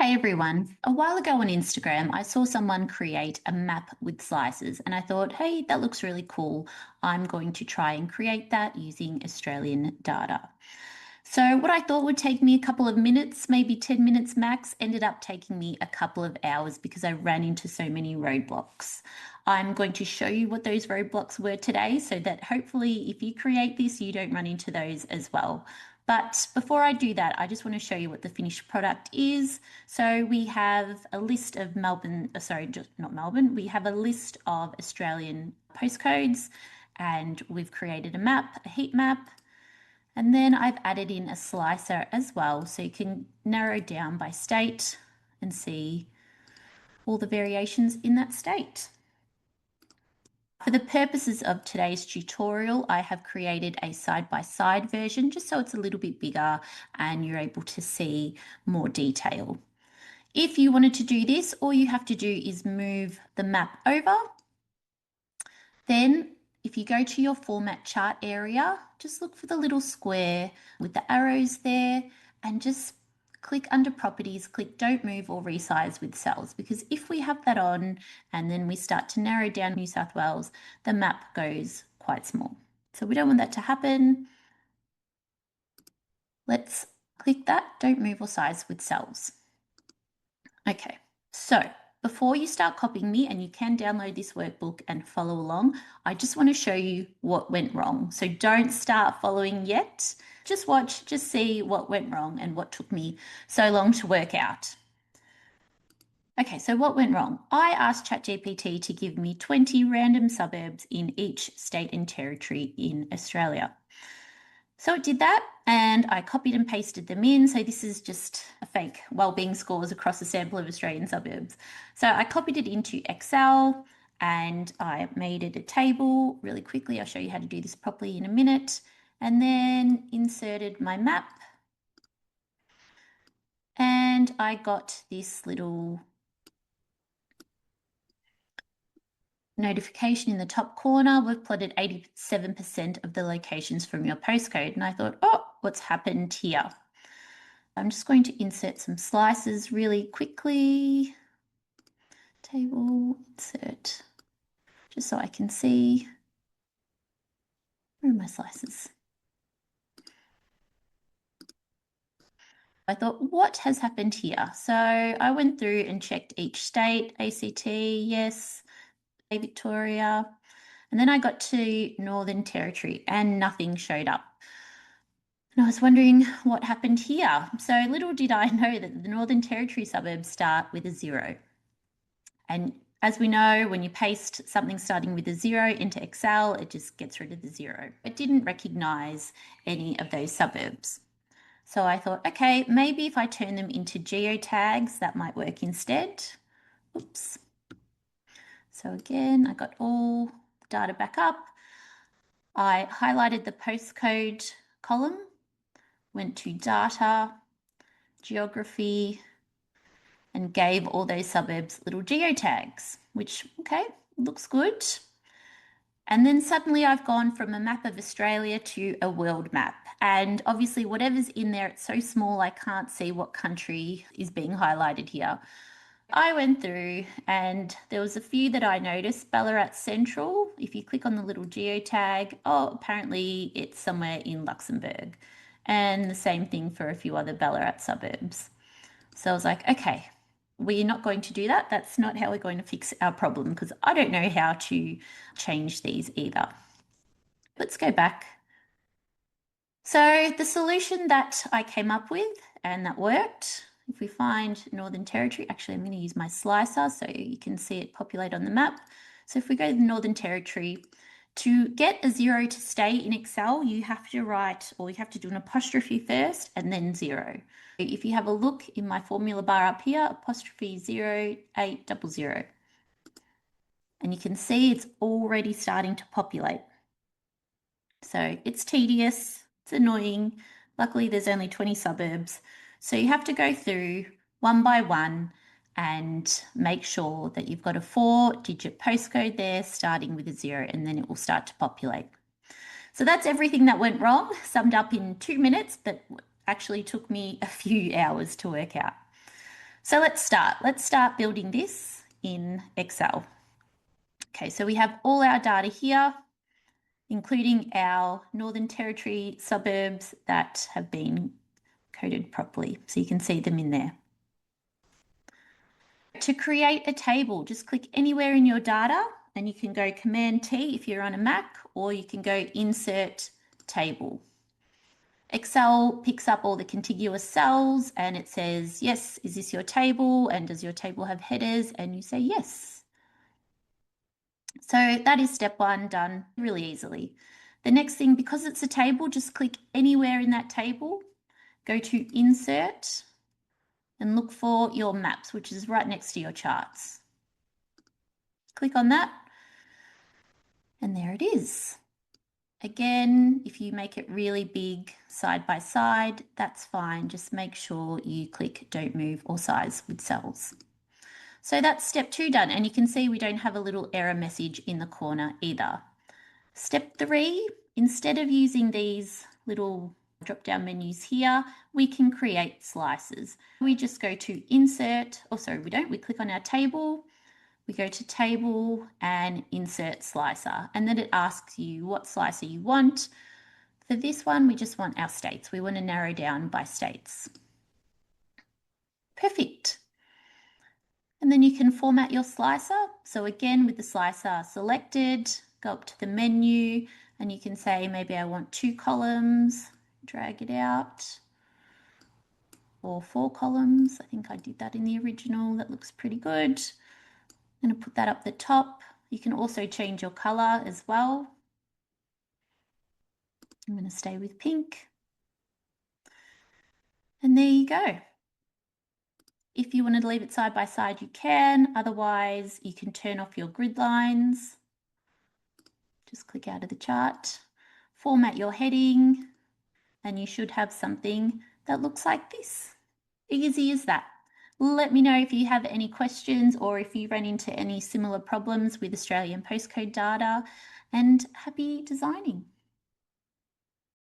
Hey everyone. A while ago on Instagram, I saw someone create a map with slices, and I thought, hey, that looks really cool. I'm going to try and create that using Australian data. So, what I thought would take me a couple of minutes, maybe 10 minutes max, ended up taking me a couple of hours because I ran into so many roadblocks. I'm going to show you what those roadblocks were today so that hopefully, if you create this, you don't run into those as well. But before I do that, I just want to show you what the finished product is. So we have a list of Melbourne, sorry, just not Melbourne, we have a list of Australian postcodes, and we've created a map, a heat map. And then I've added in a slicer as well, so you can narrow down by state and see all the variations in that state. For the purposes of today's tutorial, I have created a side-by-side version just so it's a little bit bigger and you're able to see more detail. If you wanted to do this, all you have to do is move the map over. Then if you go to your format chart area, just look for the little square with the arrows there and just click under properties, click don't move or resize with cells, because if we have that on and then we start to narrow down New South Wales, the map goes quite small. So we don't want that to happen. Let's click that don't move or size with cells. Okay, so before you start copying me, and you can download this workbook and follow along, I just want to show you what went wrong. So don't start following yet. Just watch, just see what went wrong and what took me so long to work out. Okay, so what went wrong? I asked ChatGPT to give me 20 random suburbs in each state and territory in Australia. So it did that, and I copied and pasted them in. So this is just a fake wellbeing scores across a sample of Australian suburbs. So I copied it into Excel and I made it a table really quickly. I'll show you how to do this properly in a minute. And then inserted my map. And I got this little notification in the top corner. We've plotted 87% of the locations from your postcode. And I thought, oh, what's happened here? I'm just going to insert some slices really quickly. Table, insert, just so I can see. Where are my slices? I thought, what has happened here? So I went through and checked each state, ACT, yes, Victoria. And then I got to Northern Territory and nothing showed up. And I was wondering what happened here. So little did I know that the Northern Territory suburbs start with a 0. And as we know, when you paste something starting with a 0 into Excel, it just gets rid of the 0. It didn't recognize any of those suburbs. So I thought, okay, maybe if I turn them into geotags, that might work instead. Oops. So again, I got all the data back up. I highlighted the postcode column, went to data, geography, and gave all those suburbs little geotags, which, okay, looks good. And then suddenly I've gone from a map of Australia to a world map. And obviously whatever's in there, it's so small I can't see what country is being highlighted here. I went through and there was a few that I noticed. Ballarat Central, if you click on the little geotag, oh, apparently it's somewhere in Luxembourg. And the same thing for a few other Ballarat suburbs. So I was like, okay, we're not going to do that. That's not how we're going to fix our problem, because I don't know how to change these either. Let's go back. So the solution that I came up with and that worked, if we find Northern Territory, actually I'm going to use my slicer so you can see it populate on the map. So if we go to the Northern Territory, to get a 0 to stay in Excel, you have to write, or you have to do an apostrophe first and then 0. If you have a look in my formula bar up here, apostrophe 0800. And you can see it's already starting to populate. So it's tedious, it's annoying. Luckily, there's only 20 suburbs. So you have to go through one by one and make sure that you've got a 4-digit postcode there starting with a 0, and then it will start to populate. So that's everything that went wrong, summed up in 2 minutes, but actually took me a few hours to work out. So let's start. Let's start building this in Excel. Okay, so we have all our data here, including our Northern Territory suburbs that have been coded properly. So you can see them in there. To create a table, just click anywhere in your data and you can go Command T if you're on a Mac, or you can go Insert Table. Excel picks up all the contiguous cells and it says, yes, is this your table? And does your table have headers? And you say yes. So that is step one, done really easily. The next thing, because it's a table, just click anywhere in that table, go to Insert and look for your maps, which is right next to your charts. Click on that and there it is. Again, if you make it really big side by side, that's fine. Just make sure you click don't move or size with cells. So that's step 2 done. And you can see we don't have a little error message in the corner either. Step 3, instead of using these little drop-down menus here, we can create slices. We just go to insert, we click on our table, we go to table and insert slicer, and then it asks you what slicer you want. For this one, we just want our states. We want to narrow down by states. Perfect. And then you can format your slicer. So again, with the slicer selected, go up to the menu and you can say, maybe I want 2 columns, drag it out, or 4 columns. I think I did that in the original. That looks pretty good. I'm going to put that up the top. You can also change your color as well. I'm going to stay with pink. And there you go. If you wanted to leave it side by side, you can. Otherwise, you can turn off your grid lines. Just click out of the chart, format your heading, and you should have something that looks like this. Easy as that. Let me know if you have any questions or if you run into any similar problems with Australian postcode data, and happy designing.